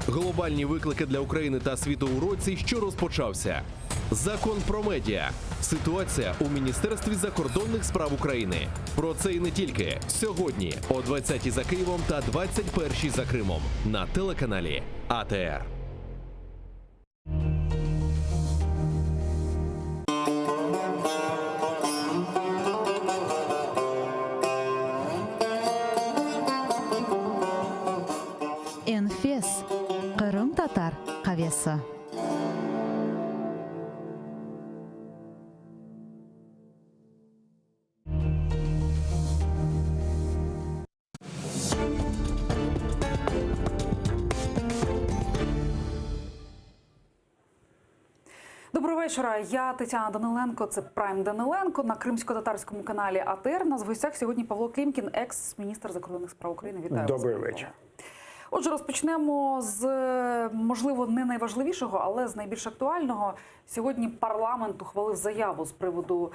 Глобальні виклики для України та світу у році, що розпочався. Закон про медіа. Ситуація у Міністерстві закордонних справ України. Про це і не тільки. Сьогодні о 20-й за Києвом та 21-й за Кримом на телеканалі АТР. Enfes, Qırım Tatar Qavesi. Доброго вечора. Я Тетяна Даниленко. Це Прайм Даниленко на кримсько-татарському каналі АТР. У нас в гостях сьогодні Павло Клімкін, екс-міністр закордонних справ України. Вітаю вас. Добрий вечір. Отже, розпочнемо з, можливо, не найважливішого, але з найбільш актуального. Сьогодні парламент ухвалив заяву з приводу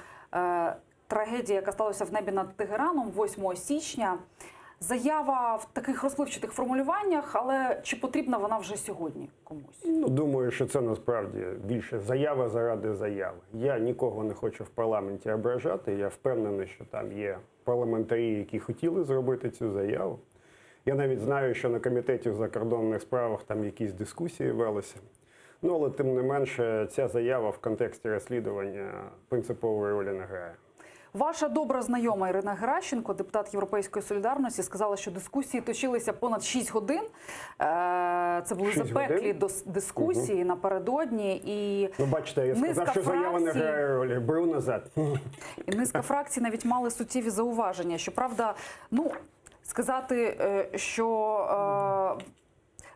трагедії, яка сталася в небі над Тегераном 8 січня. Заява в таких розпливчатих формулюваннях, але чи потрібна вона вже сьогодні комусь? Думаю, що це насправді більше заява заради заяви. Я нікого не хочу в парламенті ображати. Я впевнений, що там є парламентарі, які хотіли зробити цю заяву. Я навіть знаю, що на комітеті в закордонних справах там якісь дискусії велися. Але тим не менше, ця заява в контексті розслідування принципової ролі не грає. Ваша добра знайома Ірина Геращенко, депутат Європейської солідарності, сказала, що дискусії точилися понад 6 годин. Це були запеклі дискусії напередодні. І бачите, я сказав, що заява не грає ролі. Беру назад. І низка фракцій навіть мали суттєві зауваження. Щоправда, сказати, що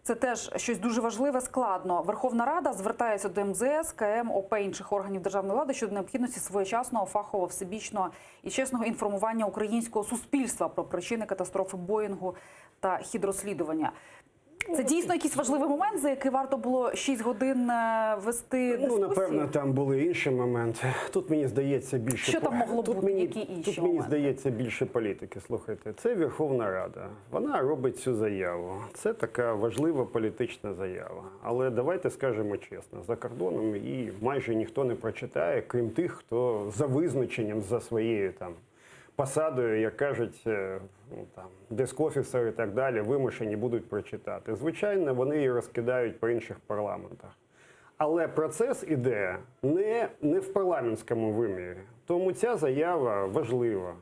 це теж щось дуже важливе, складно. Верховна Рада звертається до МЗС, КМ, ОП, інших органів державної влади щодо необхідності своєчасного, фахового, всебічного і чесного інформування українського суспільства про причини катастрофи Боїнгу та хід розслідування. Це дійсно якийсь важливий момент, за який варто було 6 годин вести дискусії? Напевно, там були інші моменти. Тут, мені здається, більше... Що там могло бути? Які інші моменти? Тут, мені здається, більше політики. Слухайте, це Верховна Рада. Вона робить цю заяву. Це така важлива політична заява. Але давайте скажемо чесно, за кордоном її майже ніхто не прочитає, крім тих, хто за визначенням, за своєю там посадою, як кажуть, деск-офісери і так далі, вимушені будуть прочитати. Звичайно, вони її розкидають по інших парламентах. Але процес іде не в парламентському вимірі. Тому ця заява важлива.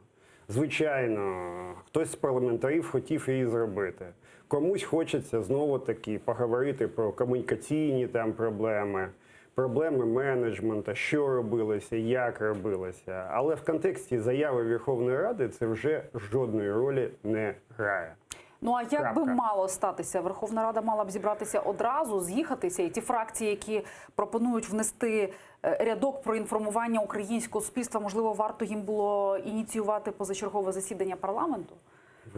Звичайно, хтось з парламентарів хотів її зробити. Комусь хочеться знову-таки поговорити про комунікаційні там проблеми менеджменту, що робилося, як робилося. Але в контексті заяви Верховної Ради це вже жодної ролі не грає. А як би мало статися? Верховна Рада мала б зібратися одразу, з'їхатися, і ті фракції, які пропонують внести рядок про інформування українського суспільства, можливо, варто їм було ініціювати позачергове засідання парламенту?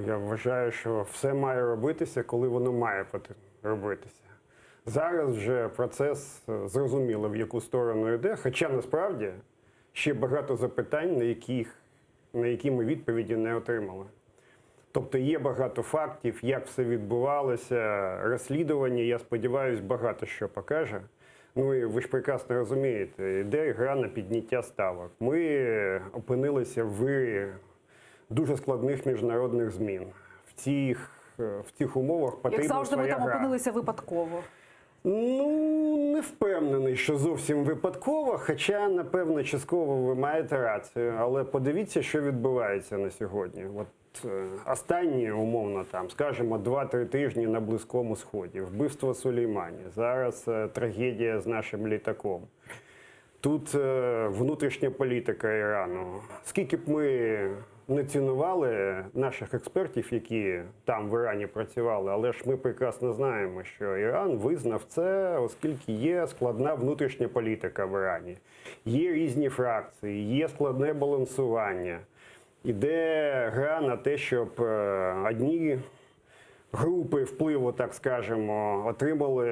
Я вважаю, що все має робитися, коли воно має робитися. Зараз вже процес зрозуміло, в яку сторону йде, хоча насправді ще багато запитань, на які ми відповіді не отримали. Тобто є багато фактів, як все відбувалося, розслідування, я сподіваюся, багато що покаже. І ви ж прекрасно розумієте, йде гра на підняття ставок. Ми опинилися в дуже складних міжнародних змін. В цих умовах потрібна своя гра. Як завжди, ми там опинилися випадково. Не впевнений, що зовсім випадково, хоча, напевно, частково ви маєте рацію. Але подивіться, що відбувається на сьогодні. Останні, умовно, скажімо, 2-3 тижні на Близькому Сході. Вбивство Сулеймані. Зараз трагедія з нашим літаком. Тут внутрішня політика Ірану. Скільки б ми не цінували наших експертів, які там в Ірані працювали, але ж ми прекрасно знаємо, що Іран визнав це, оскільки є складна внутрішня політика в Ірані. Є різні фракції, є складне балансування. Іде гра на те, щоб одні групи впливу, так скажемо, отримали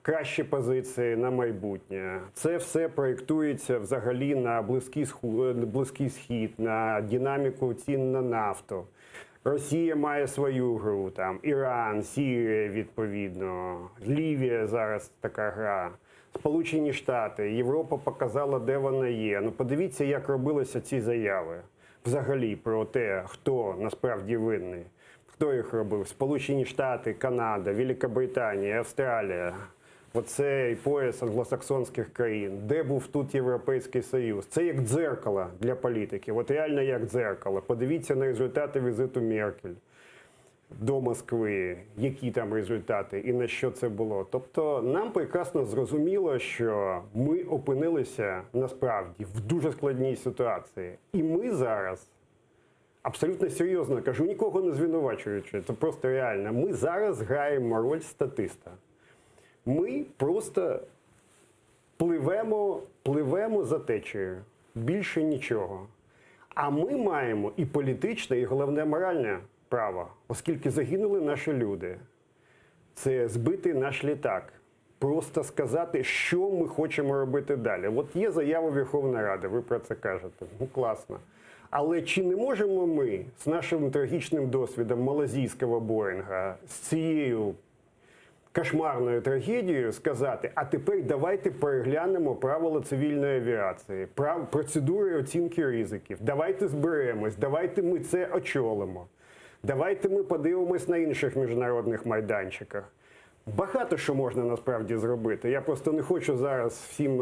кращі позиції на майбутнє. Це все проєктується взагалі на Близький Схід, на динаміку цін на нафту. Росія має свою гру, там Іран, Сірія, відповідно, Лівія зараз така гра. Сполучені Штати, Європа показала, де вона є. Ну, подивіться, як робилися ці заяви. Взагалі про те, хто насправді винний. Хто їх робив? Сполучені Штати, Канада, Великобританія, Австралія. Оцей пояс англосаксонських країн. Де був тут Європейський Союз? Це як дзеркало для політиків. От реально як дзеркало. Подивіться на результати візиту Меркель до Москви, які там результати і на що це було. Тобто нам прекрасно зрозуміло, що ми опинилися насправді в дуже складній ситуації. І ми зараз, абсолютно серйозно кажу, нікого не звинувачуючи, це просто реально, ми зараз граємо роль статиста. Ми просто пливемо за течією, більше нічого. А ми маємо і політичне, і головне моральне право, оскільки загинули наші люди. Це збити наш літак. Просто сказати, що ми хочемо робити далі. От є заява Верховної Ради, ви про це кажете. Ну, класно. Але чи не можемо ми з нашим трагічним досвідом малазійського Боїнга, з цією кошмарною трагедією сказати, а тепер давайте переглянемо правила цивільної авіації, процедури оцінки ризиків, давайте зберемось, давайте ми це очолимо, давайте ми подивимось на інших міжнародних майданчиках. Багато що можна насправді зробити. Я просто не хочу зараз всім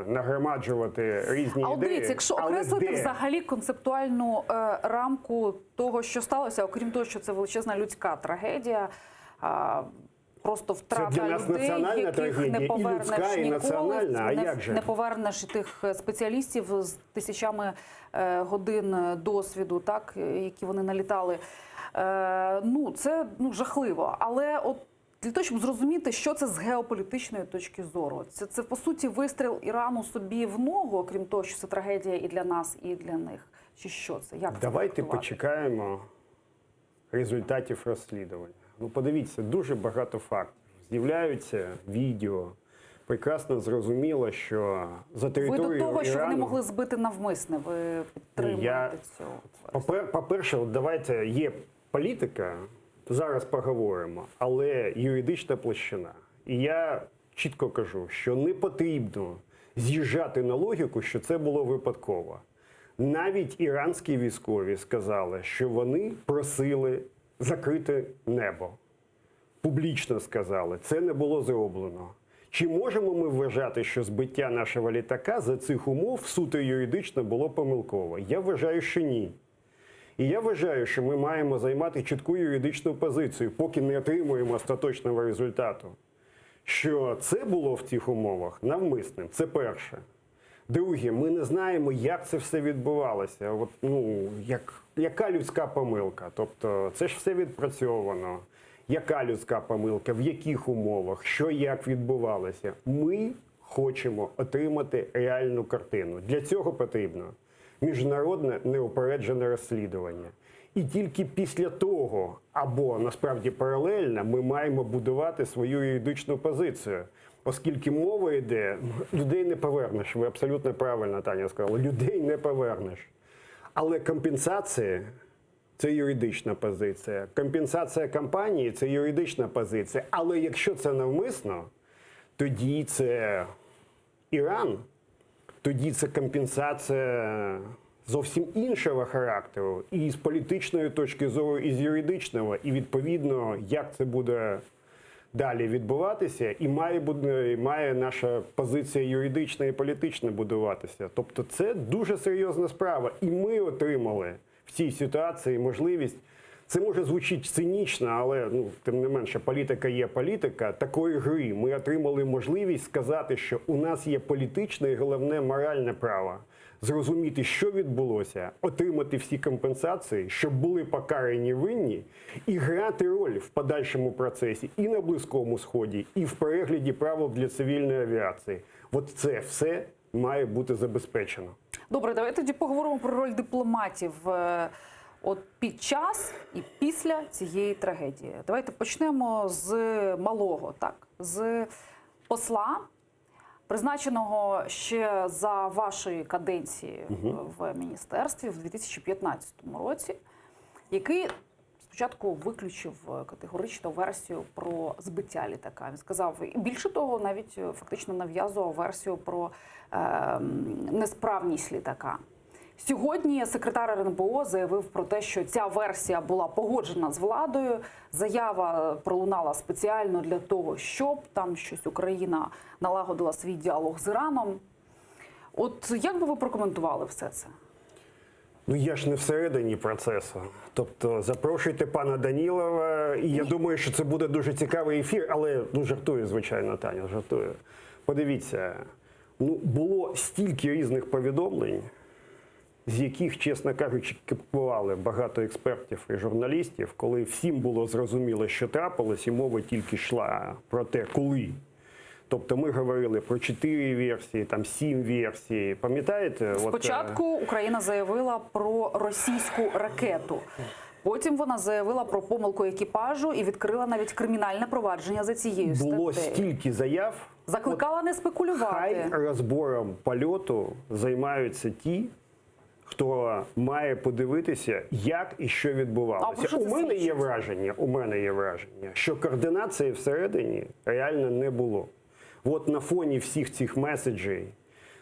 нагромаджувати різні А от ідеї. дивіться, якщо Але окреслити де? взагалі концептуальну рамку того, що сталося, окрім того, що це величезна людська трагедія, просто втрата для нас людей, національна яких трагедія, не і повернеш людська, і ніколи, національна. А як же? не повернеш і тих спеціалістів з тисячами годин досвіду, так, які вони налітали. Ну, це жахливо. Але от для того, щоб зрозуміти, що це з геополітичної точки зору. Це по суті, вистріл Ірану собі в ногу, окрім того, що це трагедія і для нас, і для них. Чи що це? Як це Давайте трактувати? почекаємо результатів розслідування. Ну, подивіться, дуже багато фактів. З'являються відео. Прекрасно зрозуміло, що за Ви територією до того, що Ірану... вони могли збити навмисне, ви підтримуєте цю? По-перше, от давайте, є політика, зараз поговоримо, але юридична площина. І я чітко кажу, що не потрібно з'їжджати на логіку, що це було випадково. Навіть іранські військові сказали, що вони просили закрити небо. Публічно сказали, це не було зроблено. Чи можемо ми вважати, що збиття нашого літака за цих умов суто юридично було помилково? Я вважаю, що ні. І я вважаю, що ми маємо займати чітку юридичну позицію, поки не отримуємо остаточного результату. Що це було в цих умовах навмисним, це перше. Друге, ми не знаємо, як це все відбувалося. От, яка людська помилка? Тобто, це ж все відпрацьовано. Яка людська помилка, в яких умовах, що як відбувалося? Ми хочемо отримати реальну картину. Для цього потрібно міжнародне неупереджене розслідування. І тільки після того, або насправді паралельно, ми маємо будувати свою юридичну позицію. Оскільки мова йде, людей не повернеш. Ви абсолютно правильно, Таня, сказала, людей не повернеш. Але компенсації – це юридична позиція. Компенсація компанії – це юридична позиція. Але якщо це навмисно, тоді це Іран, тоді це компенсація зовсім іншого характеру. І з політичної точки зору, і з юридичного. І відповідно, як це буде далі відбуватися, і має наша позиція юридична і політична будуватися. Тобто це дуже серйозна справа. І ми отримали в цій ситуації можливість, це може звучить цинічно, але тим не менше політика є політика, такої гри. Ми отримали можливість сказати, що у нас є політичне і головне моральне право зрозуміти, що відбулося, отримати всі компенсації, щоб були покарані винні, і грати роль в подальшому процесі і на Близькому Сході, і в перегляді правил для цивільної авіації. От це все має бути забезпечено. Добре, давайте тоді поговоримо про роль дипломатів от під час і після цієї трагедії. Давайте почнемо з малого, так, з посла, призначеного ще за вашої каденції в міністерстві в 2015 році. який спочатку виключив категорично версію про збиття літака. Він сказав, і більше того, навіть фактично нав'язував версію про несправність літака. Сьогодні секретар РНБО заявив про те, що ця версія була погоджена з владою. Заява пролунала спеціально для того, щоб там щось Україна налагодила свій діалог з Іраном. От як би ви прокоментували все це? Ну, я ж не всередині процесу. Тобто запрошуйте пана Данілова, і я думаю, що це буде дуже цікавий ефір, але ну, жартую, звичайно, Таня, жартую. Подивіться, ну, було стільки різних повідомлень, з яких, чесно кажучи, кипкували багато експертів і журналістів, коли всім було зрозуміло, що трапилось, і мова тільки йшла про те, коли. Тобто ми говорили про 4 версії, там 7 версій. Пам'ятаєте? Спочатку Україна заявила про російську ракету. Потім вона заявила про помилку екіпажу і відкрила навіть кримінальне провадження за цією статтею. Було стільки заяв. Закликала не спекулювати. Хай розбором польоту займаються ті, хто має подивитися, як і що відбувалося. У мене є враження, що координації всередині реально не було. От на фоні всіх цих меседжей,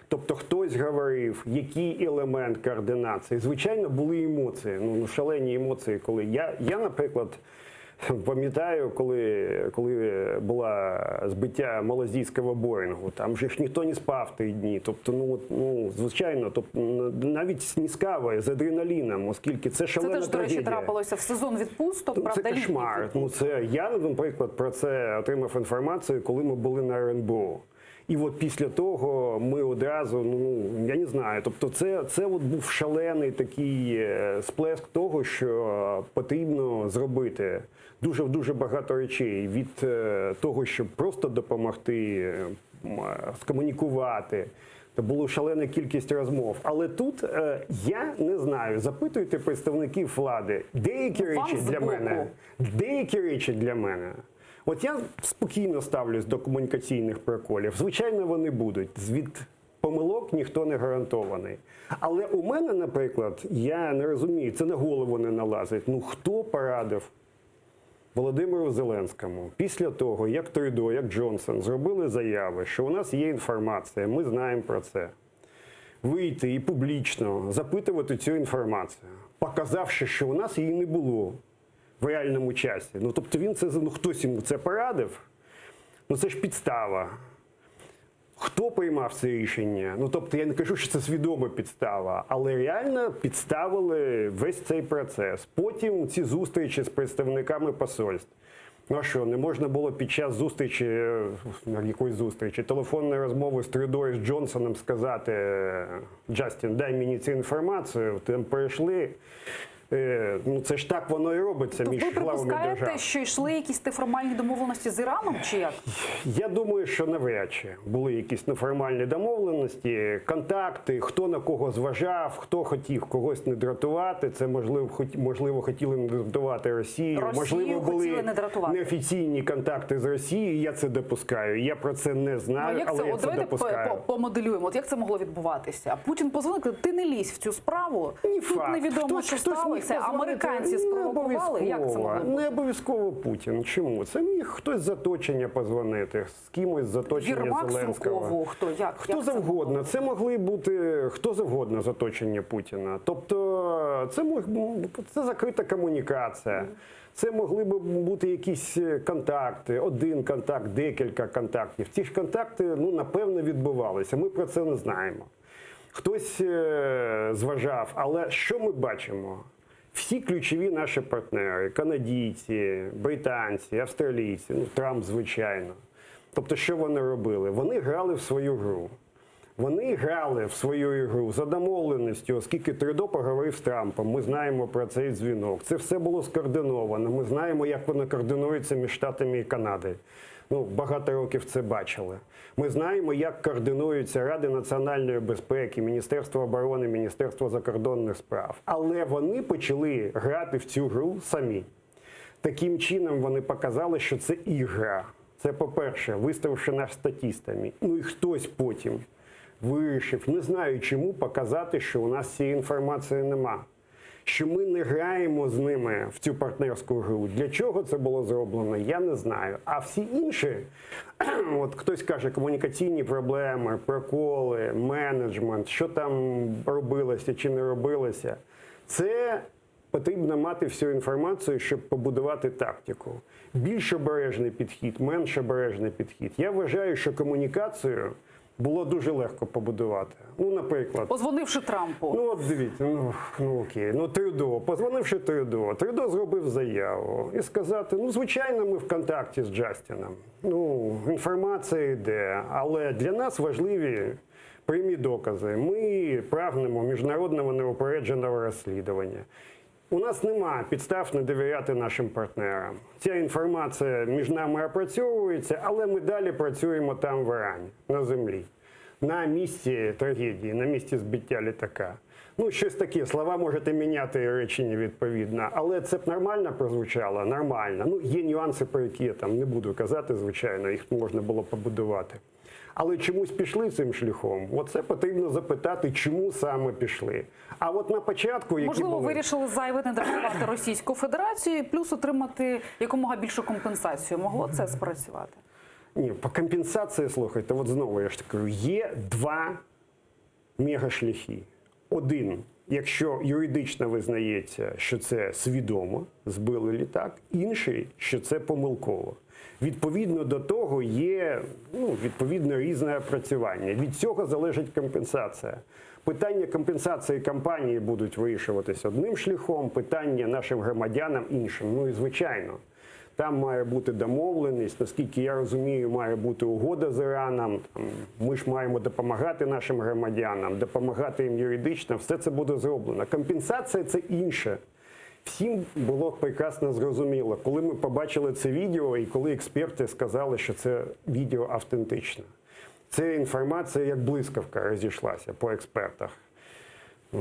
тобто хтось говорив, який елемент координації. Звичайно, були емоції, ну шалені емоції, коли я наприклад, пам'ятаю, коли була збиття малазійського Боїнгу, там же ж ніхто не спав 3 дні. Тобто, звичайно, навіть не з кавою, з адреналіном, оскільки це шалена трагедія. Це теж, до речі, трапилося в сезон відпусток, правда, це кошмар. Я, наприклад, про це отримав інформацію, коли ми були на РНБО. І от після того ми одразу, я не знаю, тобто це от був шалений такий сплеск того, що потрібно зробити дуже багато речей від того, щоб просто допомогти, скомунікувати. Це була шалена кількість розмов. Але тут я не знаю, запитуйте представників влади, деякі речі для мене. От я спокійно ставлюсь до комунікаційних проколів. Звичайно, вони будуть. Від помилок ніхто не гарантований. Але у мене, наприклад, я не розумію, це на голову не налазить. Хто порадив Володимиру Зеленському після того, як Трюдо, як Джонсон зробили заяви, що у нас є інформація, ми знаємо про це, вийти і публічно запитувати цю інформацію, показавши, що у нас її не було в реальному часі. Тобто він хтось йому це порадив, це ж підстава. Хто приймав це рішення? Тобто я не кажу, що це свідома підстава, але реально підставили весь цей процес. Потім ці зустрічі з представниками посольств. А що, не можна було під час зустрічі, якоїсь зустрічі, телефонної розмови з Трюдо і з Джонсоном сказати: Джастін, дай мені цю інформацію, там перейшли. Це ж так воно і робиться між главами держав. Ви припускаєте, що йшли якісь неформальні домовленості з Іраном, чи як? Я думаю, що навряд чи були якісь неформальні домовленості, контакти, хто на кого зважав, хто хотів когось не дратувати. Це, можливо, хотіли не дратувати Росію. Можливо, були неофіційні контакти з Росією, я це допускаю. Я про це не знаю, але я це допускаю. Давайте помоделюємо, от як це могло відбуватися? Путін позвонив, каже, ти не лізь в цю справу, тут невідомо, що сталося. Американці спровокували? Як це могло бути? Не обов'язково Путін. Чому? Це міг хтось з оточення позвонити, з кимось з оточення Зеленського. Хто завгодно. Це могли бути хто завгодно з оточення Путіна. Тобто це закрита комунікація. Це могли б бути якісь контакти, один контакт, декілька контактів. Ці ж контакти, напевно, відбувалися. Ми про це не знаємо. Хтось зважав, але що ми бачимо? Всі ключові наші партнери, канадійці, британці, австралійці, Трамп, звичайно. Тобто, що вони робили? Вони грали в свою гру. Вони грали в свою ігру за домовленістю, оскільки Трюдо поговорив з Трампом. Ми знаємо про цей дзвінок. Це все було скоординовано. Ми знаємо, як воно координується між Штатами і Канадою. Багато років це бачили. Ми знаємо, як координуються Ради національної безпеки, Міністерство оборони, Міністерство закордонних справ. Але вони почали грати в цю гру самі. Таким чином вони показали, що це ігра. Це, по-перше, виставивши нас статистами. І хтось потім вирішив, не знаю чому, показати, що у нас цієї інформації нема. що ми не граємо з ними в цю партнерську гру. Для чого це було зроблено, я не знаю. А всі інші, от хтось каже, комунікаційні проблеми, проколи, менеджмент, що там робилося чи не робилося, це потрібно мати всю інформацію, щоб побудувати тактику. Більш обережний підхід, менш обережний підхід. Я вважаю, що комунікацію було дуже легко побудувати. Ну, наприклад, Позвонивши Трампу. ну от дивіться, ну окей, ну Трюдо, позвонивши Трюдо зробив заяву і сказати, ну звичайно, ми в контакті з Джастіном. Ну, інформація йде, але для нас важливі прямі докази. Ми прагнемо міжнародного неупередженого розслідування. У нас немає підстав не довіряти нашим партнерам. Ця інформація між нами опрацьовується, але ми далі працюємо там в Ірані, на землі, на місці трагедії, на місці збиття літака. Ну, щось таке, слова можете міняти речення відповідно, але це б нормально прозвучало? Нормально. Ну, є нюанси, про які я там не буду казати, звичайно, їх можна було побудувати. Але чомусь пішли цим шляхом. Оце потрібно запитати, чому саме пішли. А от на початку, які Можливо, були... вирішили зайве не дратувати Російську Федерацію, плюс отримати якомога більшу компенсацію. Могло це спрацювати? Ні, по компенсації, слухайте, от знову я ж так кажу, є два мегашляхи. Один, якщо юридично визнається, що це свідомо, збили літак. Інший, що це помилково. Відповідно до того є відповідно різне опрацювання. Від цього залежить компенсація. Питання компенсації компанії будуть вирішуватись одним шляхом, питання нашим громадянам іншим. Ну і звичайно, там має бути домовленість, наскільки я розумію, має бути угода з Іраном. Ми ж маємо допомагати нашим громадянам, допомагати їм юридично, все це буде зроблено. Компенсація – це інше. Всім було прекрасно зрозуміло, коли ми побачили це відео і коли експерти сказали, що це відео автентичне. Це інформація як блискавка розійшлася по експертах.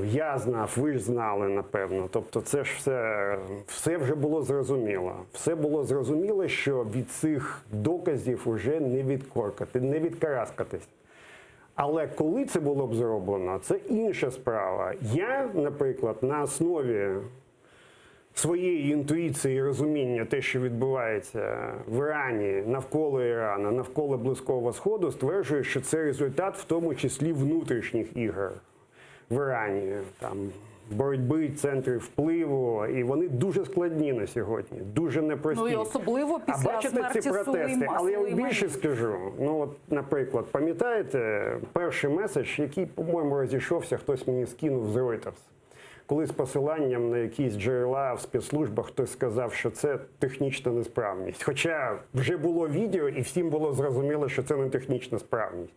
Я знав, ви ж знали, напевно. Тобто це ж все вже було зрозуміло. Все було зрозуміло, що від цих доказів вже не відкоркати, не відкараскатись. Але коли це було б зроблено, це інша справа. Я, наприклад, на основі своєї інтуїції і розуміння те, що відбувається в Ірані, навколо Ірану, навколо Близького Сходу, стверджую, що це результат в тому числі внутрішніх ігор в Ірані, там, боротьби, центрів впливу, і вони дуже складні на сьогодні, дуже непрості. Ну і особливо після а бачите смерті ці протести? Але я вам більше Сулеймані. скажу. Ну от, наприклад, пам'ятаєте перший меседж, який, по-моєму, розійшовся, хтось мені скинув з Reuters? Коли з посиланням на якісь джерела в спецслужбах хтось сказав, що це технічна несправність. Хоча вже було відео і всім було зрозуміло, що це не технічна справність.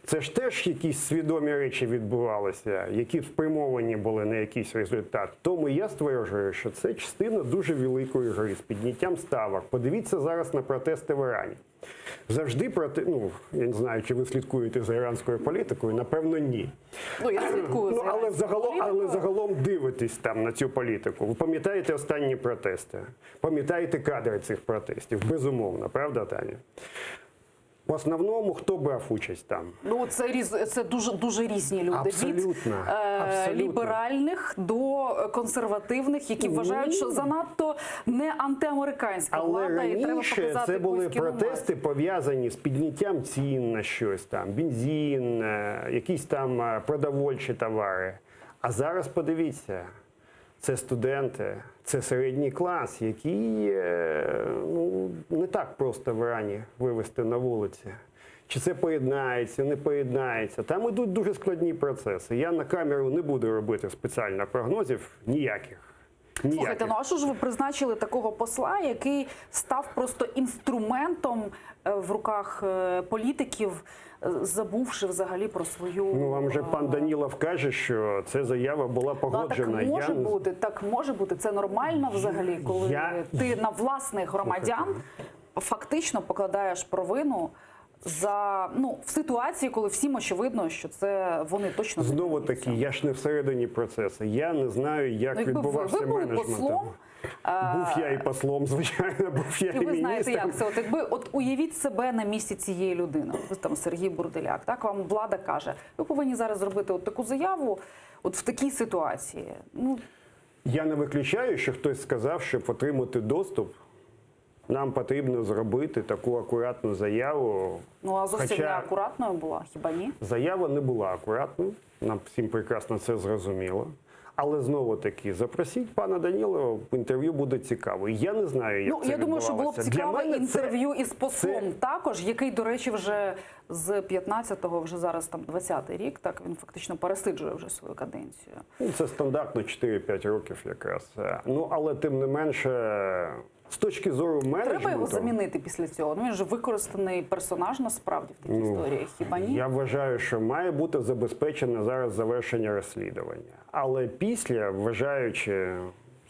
Це ж теж якісь свідомі речі відбувалися, які спрямовані були на якийсь результат. Тому я стверджую, що це частина дуже великої гри з підняттям ставок. Подивіться зараз на протести в Ірані. Завжди я не знаю, чи ви слідкуєте за іранською політикою, напевно, ні. Ну, я слідкую за але політикою. загалом дивитесь там на цю політику. Ви пам'ятаєте останні протести? Пам'ятаєте кадри цих протестів? Безумовно, правда, Таня? В основному, хто брав участь там? Ну, це дуже різні люди. Абсолютно. Від ліберальних до консервативних, які вважають, що занадто не антиамериканська Але влада, і треба раніше показати це були якусь кіномать. протести, пов'язані з підняттям цін на щось там, бензин, якісь там продовольчі товари. А зараз подивіться, це студенти, це середній клас, який не так просто в Ірані вивести на вулиці. Чи це поєднається, не поєднається. Там ідуть дуже складні процеси. Я на камеру не буду робити спеціально прогнозів ніяких. Слухайте, ну а що ж ви призначили такого посла, який став просто інструментом в руках політиків, забувши взагалі про свою... Ну, вам же пан Данілов каже, що ця заява була погоджена. Так може бути. Це нормально взагалі, коли ти на власних громадян фактично покладаєш провину в ситуації, коли всім очевидно, що це вони точно... Знову таки, я ж не всередині процесу. Я не знаю, як відбувався менеджмент. Був я і послом, звичайно, був я і міністром. І ви знаєте, як це? От уявіть себе на місці цієї людини. Ви там Сергій Бурделяк, так? Вам влада каже, ви повинні зараз зробити от таку заяву от в такій ситуації. Ну, Я не виключаю, що хтось сказав, щоб отримати доступ, нам потрібно зробити таку акуратну заяву. Ну, а зовсім Хоча не акуратною була, хіба ні? заява не була акуратною, нам всім прекрасно це зрозуміло. Але знову-таки, запросіть пана Данілова, інтерв'ю буде цікаво. Я не знаю, як Ну, це я думаю, що було б відбувалося. Для цікаве мене інтерв'ю із послом це- також, який, до речі, вже з 15-го, вже зараз там 20-й рік, так, він фактично пересиджує вже свою каденцію. Ну, це стандартно 4-5 років якраз. Ну, але тим не менше, з точки зору менеджменту... Треба його замінити після цього? Ну, він же використаний персонаж насправді в такій історії, хіба ні? Я вважаю, що має бути забезпечене зараз завершення розслідування. Але після, вважаючи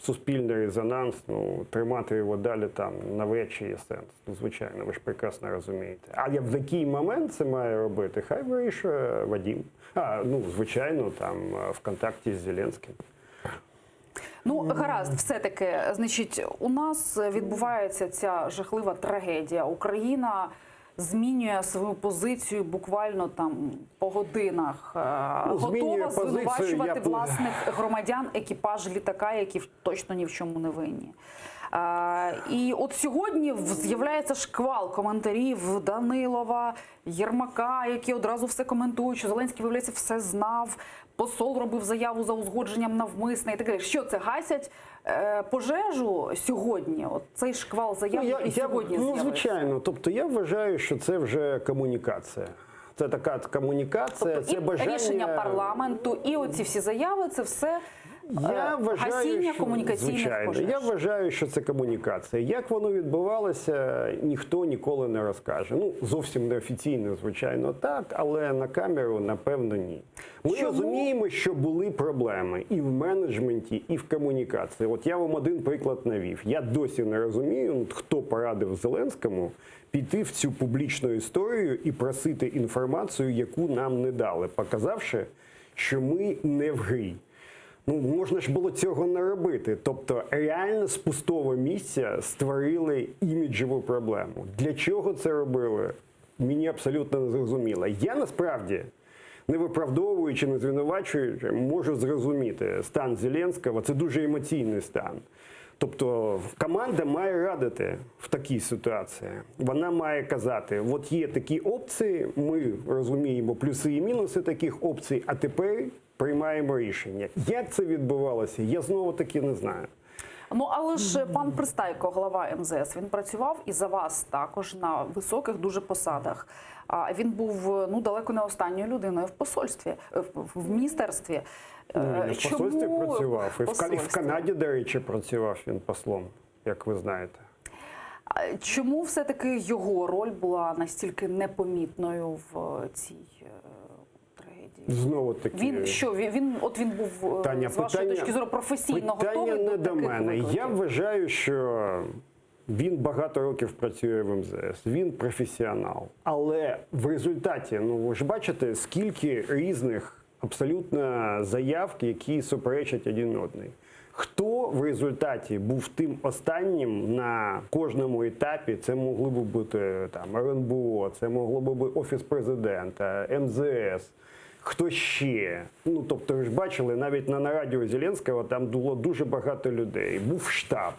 суспільний резонанс, ну, тримати його далі там навряд чи є сенс. Ну, звичайно, ви ж прекрасно розумієте. А в який момент це має робити, хай вирішує Вадим. Ну, звичайно, там в контакті з Зеленським. Ну, гаразд, все-таки, значить, у нас відбувається ця жахлива трагедія. Україна змінює свою позицію буквально там по годинах. Змінює Готова позицію, звинувачувати я б- власних громадян екіпаж літака, які точно ні в чому не винні. І от сьогодні з'являється шквал коментарів Данилова, Єрмака, які одразу все коментують, що Зеленський, виявляється, все знав, посол робив заяву за узгодженням навмисне і так далі. Що це, гасять пожежу сьогодні? От цей шквал заяв, який сьогодні з'явився. звичайно. Тобто я вважаю, що це вже комунікація. Це така комунікація, Тобто це і бажання... рішення парламенту, і оці всі заяви, це все Я вважаю, гасіння що, комунікаційних звичайно, пожеж. я вважаю, що це комунікація. Як воно відбувалося, ніхто ніколи не розкаже. Ну, зовсім неофіційно, звичайно, так, але на камеру, напевно, ні. Ми Чому? розуміємо, що були проблеми і в менеджменті, і в комунікації. От я вам один приклад навів. Я досі не розумію, хто порадив Зеленському піти в цю публічну історію і просити інформацію, яку нам не дали, показавши, що ми не в грі. Ну, можна ж було цього не робити. Тобто, реально з пустого місця створили іміджеву проблему. Для чого це робили? Мені абсолютно не зрозуміло. Я насправді, не виправдовуючи, не звинувачуючи, можу зрозуміти стан Зеленського. Це дуже емоційний стан. Тобто команда має радити в такій ситуації. Вона має казати, от є такі опції, ми розуміємо плюси і мінуси таких опцій, а тепер приймаємо рішення. Як це відбувалося, я знову-таки не знаю. Ну, але ж пан Пристайко, глава МЗС, він працював і за вас також на високих дуже посадах. А він був, ну, далеко не останньою людиною в посольстві, в міністерстві. В посольстві працював. І в Посольстві. Канаді, до речі, працював він послом, як ви знаєте. А чому все-таки його роль була настільки непомітною в цій трагедії? Знову-таки. Він що? Він був, Таня, з вашої питання- точки зору, професійно Питання готовий не до до таких мене. викликів? Я вважаю, що він багато років працює в МЗС. Він професіонал. Але в результаті, ну ви ж бачите, скільки різних абсолютно заяв, які суперечать один одній. Хто в результаті був тим останнім на кожному етапі? Це могло б бути там РНБО, це могло б бути Офіс президента, МЗС. Хто ще? Ну, тобто, ви ж бачили, навіть на нараді у Зеленського там було дуже багато людей. Був штаб.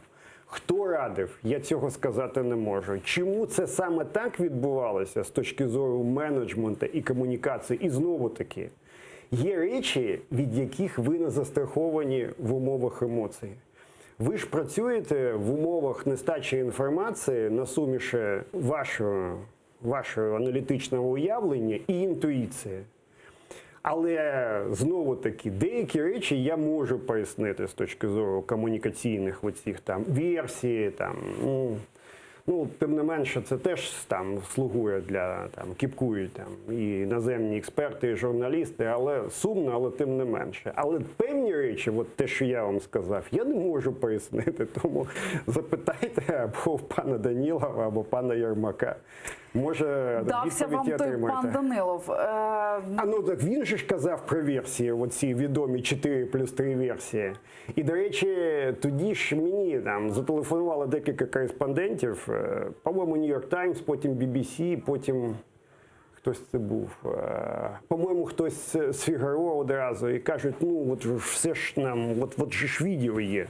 Хто радив? Я цього сказати не можу. Чому це саме так відбувалося з точки зору менеджменту і комунікації? І знову-таки, є речі, від яких ви не застраховані в умовах емоцій. Ви ж працюєте в умовах нестачі інформації на суміші вашого аналітичного уявлення і інтуїції. Але, знову-таки, деякі речі я можу пояснити з точки зору комунікаційних оцих там версій, там, ну, тим не менше, це теж там слугує для, там, кіпкують там, і іноземні експерти, і журналісти, але сумно, але тим не менше. Але певні речі, от те, що я вам сказав, я не можу пояснити, тому запитайте або в пана Данілова, або пана Єрмака. Може, Дався вам відповідь той отримаєте. пан Данилов. А ну так він же ж казав про версії, оці відомі 4+3 версії. І, до речі, тоді ж мені там зателефонували декілька кореспондентів, по-моєму, New York Times, потім BBC, потім Хтось це був. По-моєму, хтось з Фігаро одразу і кажуть, ну от все ж нам, от же ж відео є.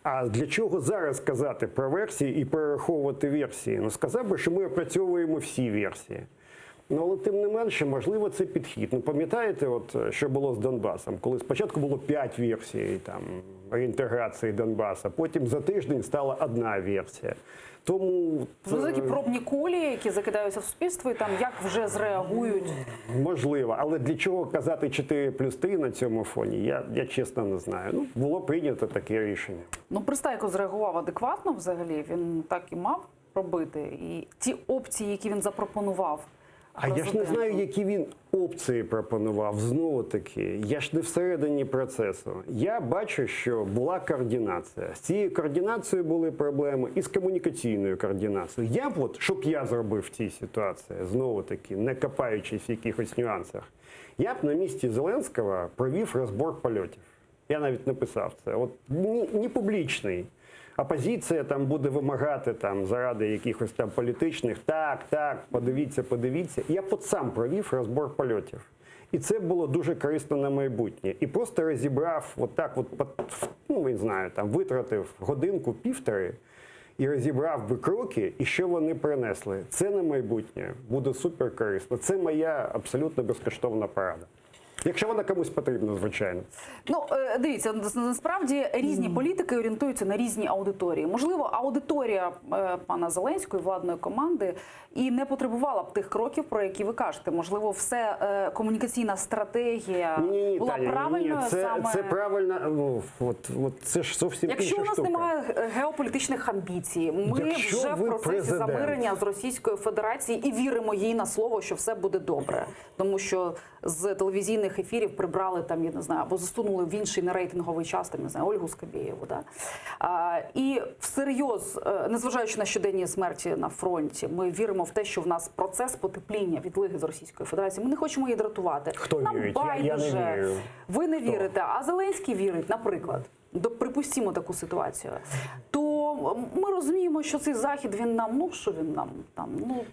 А для чого зараз казати про версії і перераховувати версії? Ну, сказав би, що ми опрацьовуємо всі версії. Ну, але тим не менше, можливо, це підхід. Ну, пам'ятаєте, от, що було з Донбасом? Коли спочатку було 5 версій там, реінтеграції Донбаса, потім за тиждень стала одна версія. Тому Це такі пробні кулі, які закидаються в суспільство, і там як вже зреагують. можливо, але для чого казати 4+3 на цьому фоні, я чесно не знаю. Ну, було прийнято таке рішення. Ну, Пристайко зреагував адекватно взагалі, він так і мав робити. І ті опції, які він запропонував. А я ж не знаю, які він опції пропонував. Знову таки, я ж не всередині процесу. Я бачу, що була координація. З цією координацією були проблеми і з комунікаційною координацією. Я б от, що б я зробив в цій ситуації, знову таки, не копаючись в якихось нюансах, я б на місці Зеленського провів розбор польотів. Я навіть написав це. От не публічний. Опозиція там буде вимагати там заради якихось там політичних, так, подивіться. Я б сам провів розбор польотів. І це було дуже корисно на майбутнє. І просто розібрав, ну, не знаю, там витратив годинку-півтори і розібрав би кроки, і що вони принесли. Це на майбутнє буде супер корисно. Це моя абсолютно безкоштовна порада. Якщо вона комусь потрібна, звичайно. Ну, дивіться, насправді різні політики орієнтуються на різні аудиторії. Можливо, аудиторія пана Зеленського і владної команди і не потребувала б тих кроків, про які ви кажете. Можливо, все комунікаційна стратегія була правильною саме... Це правильно, ну, це ж зовсім інша штука. Якщо у нас немає геополітичних амбіцій, ми вже в процесі замирення з Російською Федерацією і віримо їй на слово, що все буде добре. Тому що з телевізійних ефірів прибрали там, я не знаю, або засунули в інший нерейтинговий час, там, не знаю, Ольгу Скабєєву. Да? І всерйоз, незважаючи на щоденні смерті на фронті, ми віримо в те, що в нас процес потепління відлиги з Російської Федерації. Ми не хочемо її дратувати. Хто Нам вірить? байдуже. Я не вірю. Ви не вірите, а Зеленський вірить, наприклад. Припустімо таку ситуацію. То ми розуміємо, що цей захід, він нам, ну що він нам там, ну...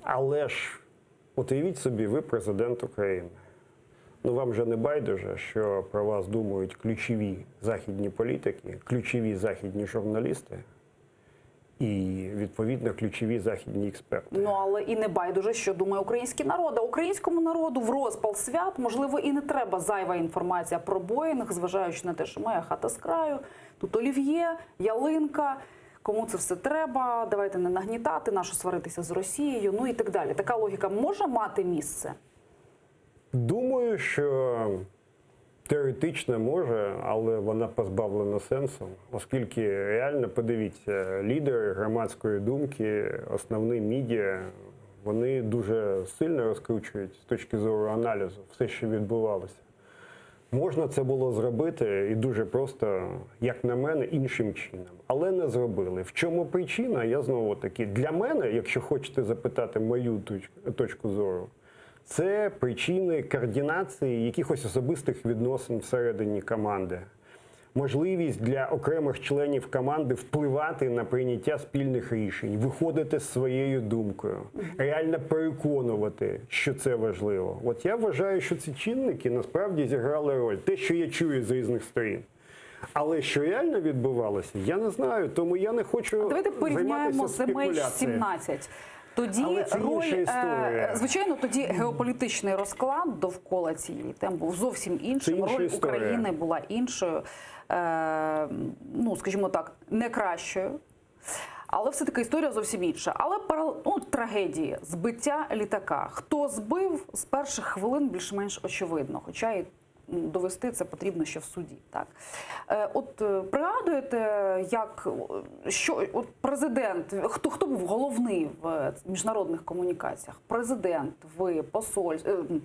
Але ж, от уявіть собі, ви президент України. Ну вам же не байдуже, що про вас думають ключові західні політики, ключові західні журналісти і, відповідно, ключові західні експерти. Ну, але і не байдуже, що думає український народ. А українському народу в розпал свят, можливо, і не треба зайва інформація про Боїнг, зважаючи на те, що моя хата з краю, тут олів'є, ялинка, кому це все треба, давайте не нагнітати, нащо сваритися з Росією, ну і так далі. Така логіка може мати місце? Думаю, що теоретично може, але вона позбавлена сенсу, оскільки реально, подивіться, лідери громадської думки, основні медіа, вони дуже сильно розкручують з точки зору аналізу все, що відбувалося. Можна це було зробити і дуже просто, як на мене, іншим чином. Але не зробили. В чому причина? Я знову таки, для мене, якщо хочете запитати мою точку зору, це причини координації якихось особистих відносин всередині команди. Можливість для окремих членів команди впливати на прийняття спільних рішень, виходити з своєю думкою, реально переконувати, що це важливо. От я вважаю, що ці чинники насправді зіграли роль. Те, що я чую з різних сторін. Але що реально відбувалося, я не знаю, тому я не хочу Давайте порівняємо з MH17. Тоді роль, звичайно, тоді геополітичний розклад довкола цієї теми був зовсім іншим. Роль України була іншою, ну, скажімо так, не кращою. Але все-таки історія зовсім інша. Але трагедії, збиття літака. Хто збив, з перших хвилин більш-менш очевидно. Хоча і довести це потрібно ще в суді. Так? От пригадуєте, як, що от президент, хто був головний в міжнародних комунікаціях? Президент, ви,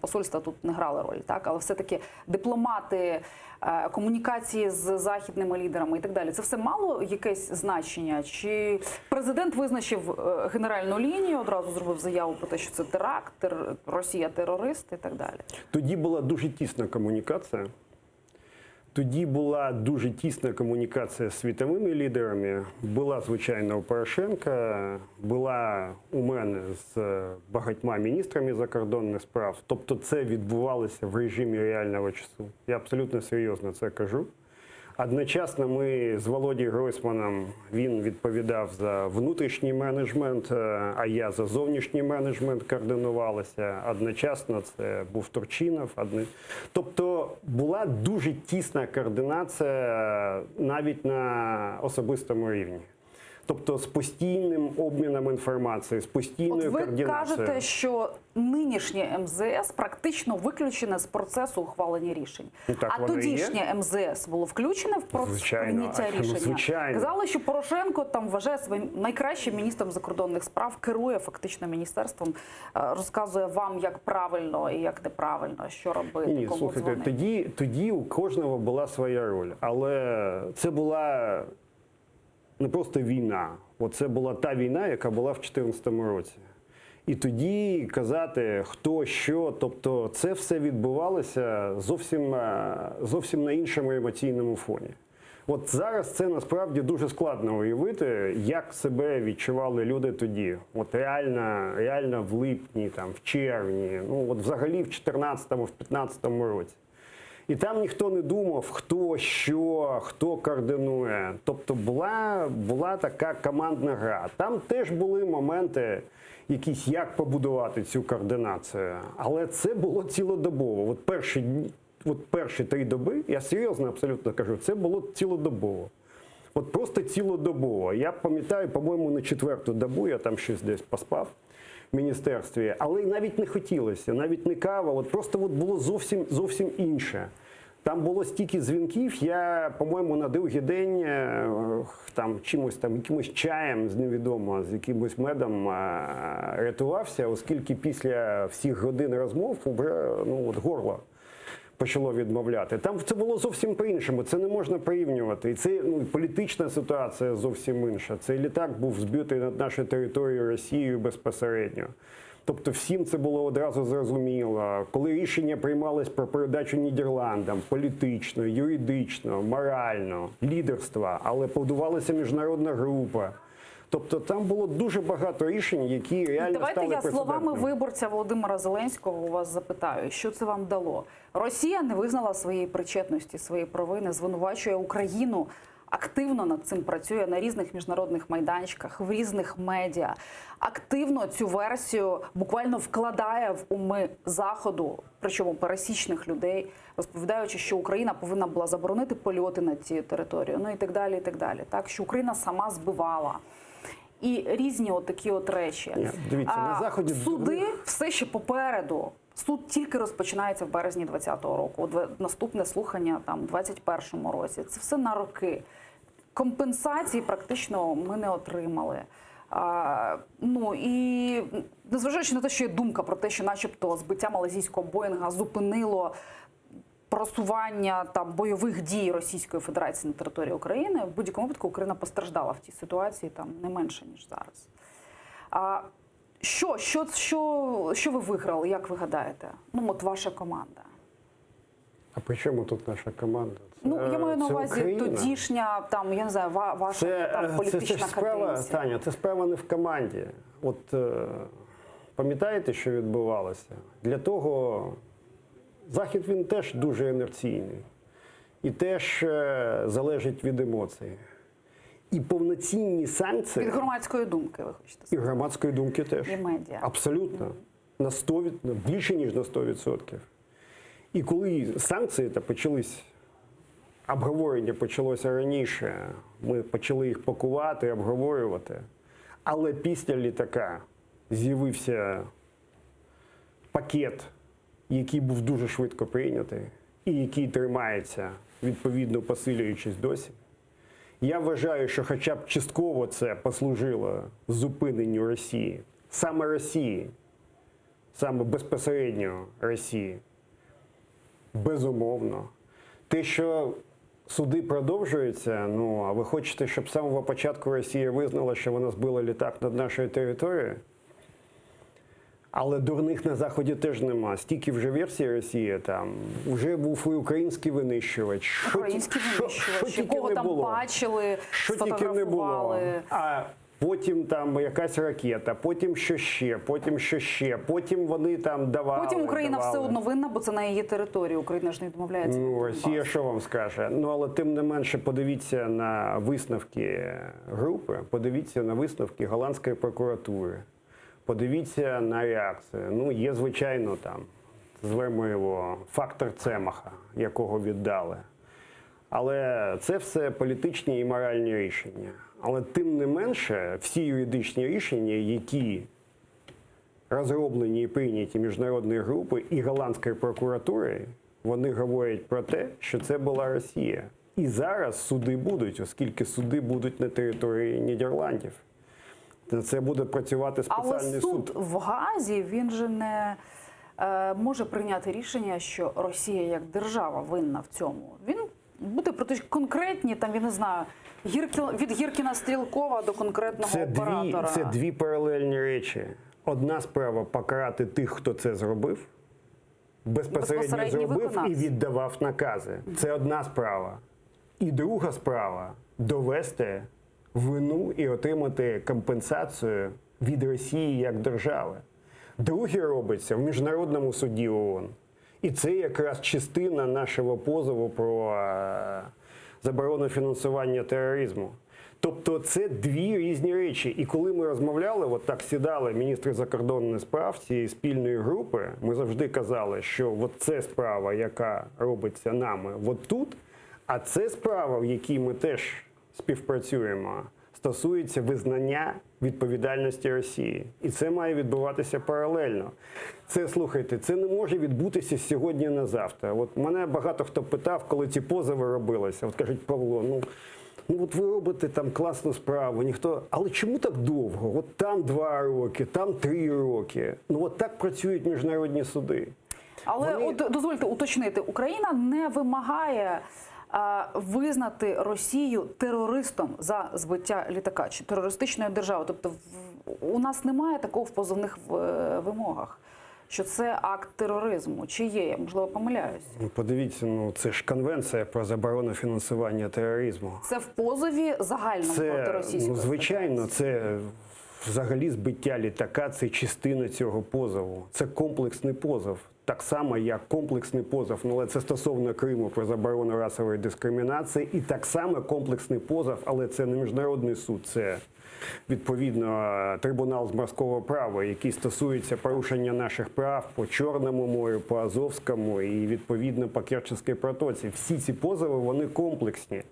посольства тут не грали роль, так? Але все-таки дипломати, комунікації з західними лідерами і так далі. Це все мало якесь значення? Чи президент визначив генеральну лінію, одразу зробив заяву про те, що це теракт, Росія терорист і так далі? Тоді була дуже тісна комунікація. Тоді була дуже тісна комунікація з світовими лідерами. Була, звичайно, у Порошенка, була у мене з багатьма міністрами закордонних справ. Тобто це відбувалося в режимі реального часу. Я абсолютно серйозно це кажу. Одночасно ми з Володією Гройсманом, він відповідав за внутрішній менеджмент, а я за зовнішній менеджмент координувалися. Одночасно це був Турчинов. Тобто була дуже тісна координація навіть на особистому рівні. Тобто з постійним обміном інформації, з постійною От ви координацією. кажете, що нинішнє МЗС практично виключене з процесу ухвалення рішень. Ну, так а воно і є. тодішнє МЗС було включене в процес Звичайно. прийняття Ну, рішення. звичайно. Казали, що Порошенко там вважає своїм найкращим міністром закордонних справ, керує фактично міністерством, розказує вам, як правильно і як неправильно, що робити, Ні, кому слухайте, дзвонити. тоді у кожного була своя роль. Але це була не просто війна. Це була та війна, яка була в 2014 році. І тоді казати, хто, що, тобто це все відбувалося зовсім на іншому емоційному фоні. От зараз це насправді дуже складно уявити, як себе відчували люди тоді. От реально в липні, там, в червні, от взагалі в 2014-му, в 2015 році. І там ніхто не думав, хто, що, хто координує. Тобто була така командна гра. Там теж були моменти якісь, як побудувати цю координацію. Але це було цілодобово. От перші 3 доби, я серйозно абсолютно кажу, це було цілодобово. От просто цілодобово. Я пам'ятаю, по-моєму, на 4-ту добу я там щось десь поспав в міністерстві, але навіть не хотілося, навіть не кава, просто було зовсім інше. Там було стільки дзвінків, я, по-моєму, на другий день якимось чаєм, невідомо, з якимось медом рятувався, оскільки після всіх годин розмов горло почало відмовляти. Там це було зовсім по-іншому, це не можна порівнювати. І це політична ситуація зовсім інша. Цей літак був збитий над нашою територією Росією безпосередньо. Тобто всім це було одразу зрозуміло. Коли рішення приймалось про передачу Нідерландам політично, юридично, морально, лідерства, але будувалася міжнародна група. Тобто там було дуже багато рішень, які реально Давайте стали я словами прецедентними. виборця Володимира Зеленського у вас запитаю, що це вам дало? Росія не визнала своєї причетності, своєї провини, звинувачує Україну, активно над цим працює на різних міжнародних майданчиках, в різних медіа. Активно цю версію буквально вкладає в уми Заходу, причому пересічних людей, розповідаючи, що Україна повинна була заборонити польоти над цією територією, і так далі, і так далі. Так, що Україна сама збивала. І різні такі речі. Ні, дивіться, на Заході суди все ще попереду. Суд тільки розпочинається в березні 2020 року. Наступне слухання там в 2021 році. Це все на роки. Компенсації практично ми не отримали. І незважаючи на те, що є думка про те, що начебто збиття малайзійського Боїнга зупинило просування бойових дій Російської Федерації на території України, в будь-якому випадку Україна постраждала в тій ситуації не менше, ніж зараз. Що ви виграли, як ви гадаєте? Ваша команда. А при чому тут наша команда? Я маю на це увазі Україна. тодішня, я не знаю, ваша політична каденція. Таня, це справа не в команді. Пам'ятаєте, що відбувалося? Для того Захід, він теж дуже інерційний. І теж залежить від емоцій. І повноцінні санкції... Від громадської думки, ви хочете сказати. І громадської думки теж. І медіа. Абсолютно. Більше, ніж на 100%. І коли санкції почались, обговорення почалося раніше, ми почали їх пакувати, обговорювати, але після літака з'явився пакет, який був дуже швидко прийнятий і який тримається, відповідно посилюючись досі. Я вважаю, що хоча б частково це послужило зупиненню Росії, саме безпосередньо Росії. Безумовно. Те, що суди продовжуються, а ви хочете, щоб з самого початку Росія визнала, що вона збила літак над нашою територією? Але дурних на Заході теж нема. Стільки вже версій Росії там, вже був і український винищувач. Український винищувач, тільки якого не там було. бачили, Що тільки не було. сфотографували. А потім там якась ракета, потім що ще, потім що ще, потім вони там давали. Потім Україна давали. все одно винна, бо це на її території. Україна ж не відмовляється. від Ну, Донбасу. Росія що вам скаже? Ну, але тим не менше подивіться на висновки групи, подивіться на висновки голландської прокуратури, подивіться на реакцію. Ну, є, звичайно, там, звемо його, фактор Цемаха, якого віддали. Але це все політичні і моральні рішення. Але тим не менше, всі юридичні рішення, які розроблені і прийняті міжнародною групою і голландською прокуратурою, вони говорять про те, що це була Росія. І зараз суди будуть, оскільки суди будуть на території Нідерландів. Це буде працювати Але спеціальний суд в Гаазі, він же не може прийняти рішення, що Росія як держава винна в цьому. Він буде проти конкретні, там, я не знаю, від Гіркіна Стрілкова до конкретного оператора. Це дві паралельні речі. Одна справа – покарати тих, хто це зробив, безпосередньо Безпосередній зробив і виконавець. віддавав накази. Це одна справа. І друга справа – довести вину і отримати компенсацію від Росії як держави. Друге робиться в Міжнародному суді ООН. І це якраз частина нашого позову про заборону фінансування тероризму. Тобто це дві різні речі. І коли ми розмовляли, от так сідали міністри закордонних справ цієї спільної групи, ми завжди казали, що от це справа, яка робиться нами от тут, а це справа, в якій ми теж співпрацюємо, стосується визнання відповідальності Росії. І це має відбуватися паралельно. Це, слухайте, це не може відбутися з сьогодні на завтра. От мене багато хто питав, коли ці позови робилися. От кажуть, Павло, ну от ви робите там класну справу, ніхто. Але чому так довго? От там 2 роки, там 3 роки. Ну от так працюють міжнародні суди. Але Вони- от, дозвольте уточнити, Україна не вимагає визнати Росію терористом за збиття літака чи терористичною державою. Тобто у нас немає такого в позовних вимогах, що це акт тероризму. Чи є? Я, можливо, помиляюсь. Ну, подивіться, ну це ж конвенція про заборону фінансування тероризму. Це в позові загальному проти Це, Російської ну, звичайно, Федерації. це взагалі збиття літака – це частина цього позову. Це комплексний позов. Так само, як комплексний позов, ну, але це стосовно Криму про заборону расової дискримінації. І так само комплексний позов, але це не міжнародний суд, це відповідно трибунал з морського права, який стосується порушення наших прав по Чорному морю, по Азовському і відповідно по Керченській протоці. Всі ці позови, вони комплексні.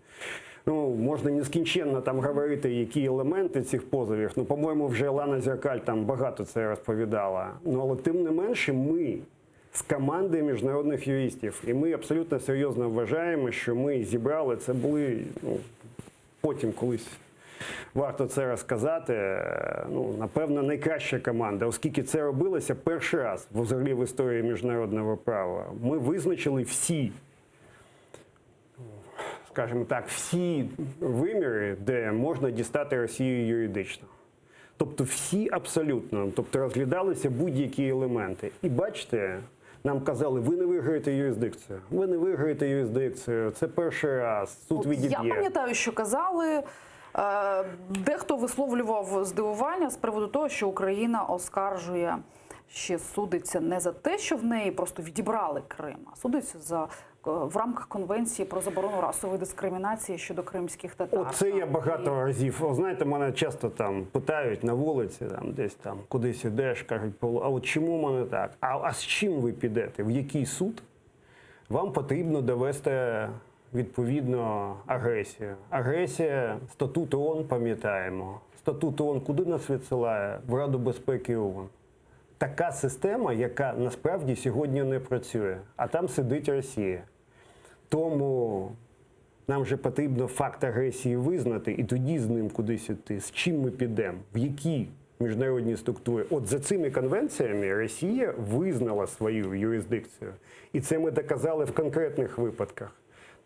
Ну, можна нескінченно там говорити, які елементи цих позовів. Ну, по-моєму, вже Лана Зеркаль там багато це розповідала. Ну, але тим не менше, ми з команди міжнародних юристів, і ми абсолютно серйозно вважаємо, що ми зібрали, це були, ну, потім колись варто це розказати, ну, напевно, найкраща команда, оскільки це робилося перший раз взагалі в історії міжнародного права. Ми визначили всі, скажімо так, всі виміри, де можна дістати Росію юридично. Тобто всі абсолютно, тобто розглядалися будь-які елементи. І бачите, нам казали, ви не виграєте юрисдикцію, ви не виграєте юрисдикцію, це перший раз, суд Я відіб'є. пам'ятаю, що казали, дехто висловлював здивування з приводу того, що Україна оскаржує, ще судиться не за те, що в неї просто відібрали Крим, а судиться в рамках Конвенції про заборону расової дискримінації щодо кримських татар. Оце я багато разів. О, знаєте, мене часто там питають на вулиці, там десь там кудись ідеш, кажуть, Павло, а от чому мене так? А з чим ви підете? В який суд? Вам потрібно довести відповідно агресію. Агресія, статут ООН пам'ятаємо. Статут ООН куди нас відсилає? В Раду безпеки ООН. Така система, яка насправді сьогодні не працює, а там сидить Росія. Тому нам же потрібно факт агресії визнати і тоді з ним кудись іти. З чим ми підемо? В які міжнародні структури? От за цими конвенціями Росія визнала свою юрисдикцію. І це ми доказали в конкретних випадках.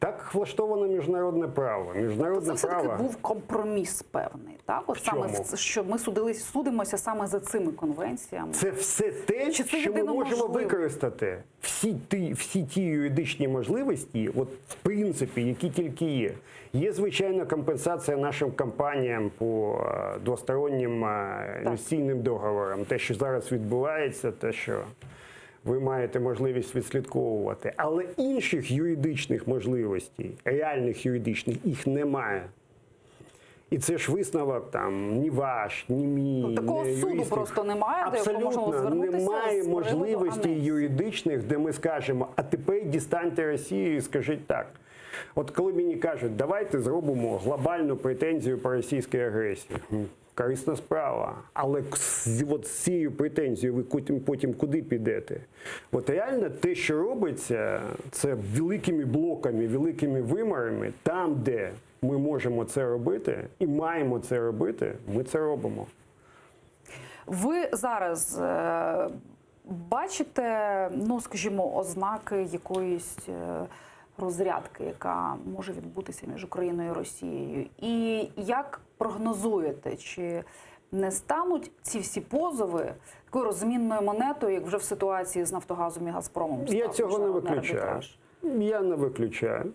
Так влаштовано міжнародне право. Це Міжнародне все-таки право. був компроміс певний, так? От саме чому? що ми судимося саме за цими конвенціями. Це все те, Чи це що ми єдино можемо можливо? використати. Всі ті юридичні можливості, от в принципі, які тільки є. Є, звичайно, компенсація нашим компаніям по двостороннім інвестиційним договорам. Те, що зараз відбувається, те, що ви маєте можливість відслідковувати. Але інших юридичних можливостей, реальних юридичних, їх немає. І це ж висновок там ні ваш, ні мій, Такого ні суду юристів. просто немає, до якого можна Абсолютно звернутися немає з приводу можливостей анексії. юридичних, де ми скажемо, а тепер дістаньте Росію і скажіть так. От коли мені кажуть, давайте зробимо глобальну претензію по російській агресії. Корисна справа. Але от з цією претензією ви потім куди підете? От реально те, що робиться, це великими блоками, великими вимірами, там, де ми можемо це робити і маємо це робити, ми це робимо. Ви зараз бачите, ну скажімо, ознаки якоїсь розрядки, яка може відбутися між Україною і Росією? І як прогнозуєте, чи не стануть ці всі позови такою розмінною монетою, як вже в ситуації з Нафтогазом і Газпромом? Я став цього не міжнародний виключаю. арбітраж? Я не виключаю.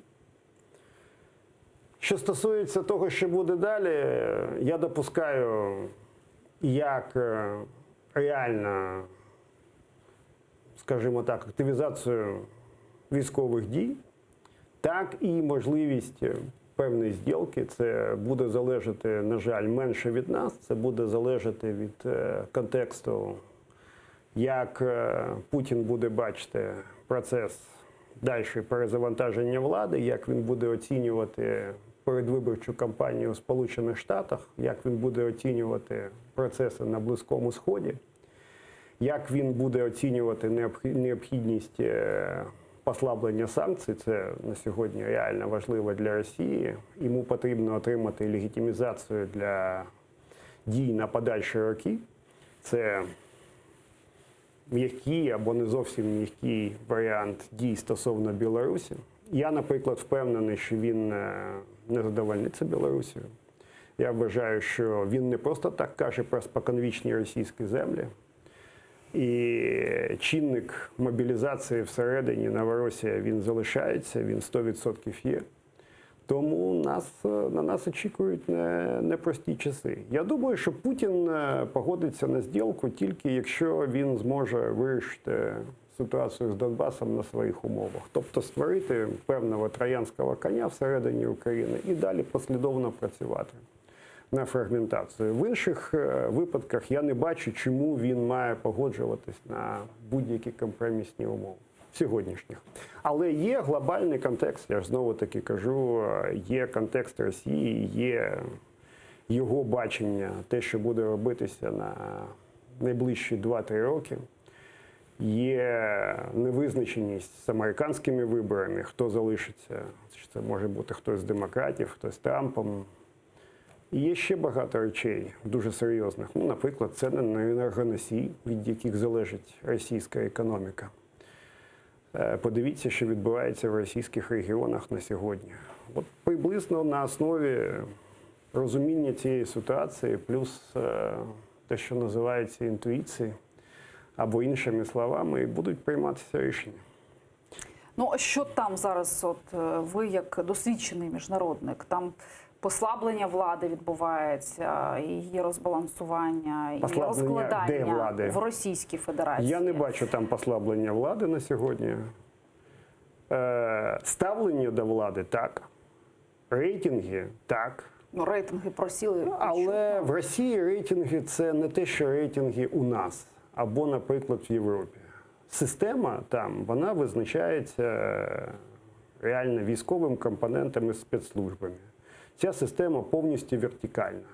Що стосується того, що буде далі, я допускаю як реально, скажімо так, активізацію військових дій, так і можливість певної зділки. Це буде залежати, на жаль, менше від нас, це буде залежати від контексту, як Путін буде бачити процес далі перезавантаження влади, як він буде оцінювати передвиборчу кампанію у Сполучених Штатах, як він буде оцінювати процеси на Близькому Сході, як він буде оцінювати необхідність послаблення санкцій. Це на сьогодні реально важливо для Росії. Йому потрібно отримати легітимізацію для дій на подальші роки. Це м'який або не зовсім м'який варіант дій стосовно Білорусі. Я, наприклад, впевнений, що він не задовольниться Білорусію. Я вважаю, що він не просто так каже про споконвічні російські землі. І чинник мобілізації всередині Новоросія, він залишається, він 100% є. Тому на нас очікують непрості часи. Я думаю, що Путін погодиться на зділку тільки якщо він зможе вирішити ситуацію з Донбасом на своїх умовах. Тобто створити певного троянського коня всередині України і далі послідовно працювати на фрагментацію. В інших випадках я не бачу, чому він має погоджуватись на будь-які компромісні умови сьогоднішніх. Але є глобальний контекст, я ж знову таки кажу, є контекст Росії, є його бачення, те, що буде робитися на найближчі 2-3 роки. Є невизначеність з американськими виборами, хто залишиться. Це може бути хтось з демократів, хтось з Трампом. І є ще багато речей дуже серйозних. Ну, наприклад, ціни на енергоносії, від яких залежить російська економіка. Подивіться, що відбувається в російських регіонах на сьогодні. От приблизно на основі розуміння цієї ситуації, плюс те, що називається інтуїцією, або іншими словами, будуть прийматися рішення. Ну, а що там зараз, от ви як досвідчений міжнародник, там послаблення влади відбувається, її розбалансування, і Послаблення де розкладання влади? в Російській Федерації? Я не бачу там послаблення влади на сьогодні. Ставлення до влади – так. Рейтинги – так. Ну, рейтинги просіли. Але в Росії рейтинги – це не те, що рейтинги у нас, або, наприклад, в Європі. Система там, вона визначається реально військовим компонентом і спецслужбами. Ця система повністю вертикальна.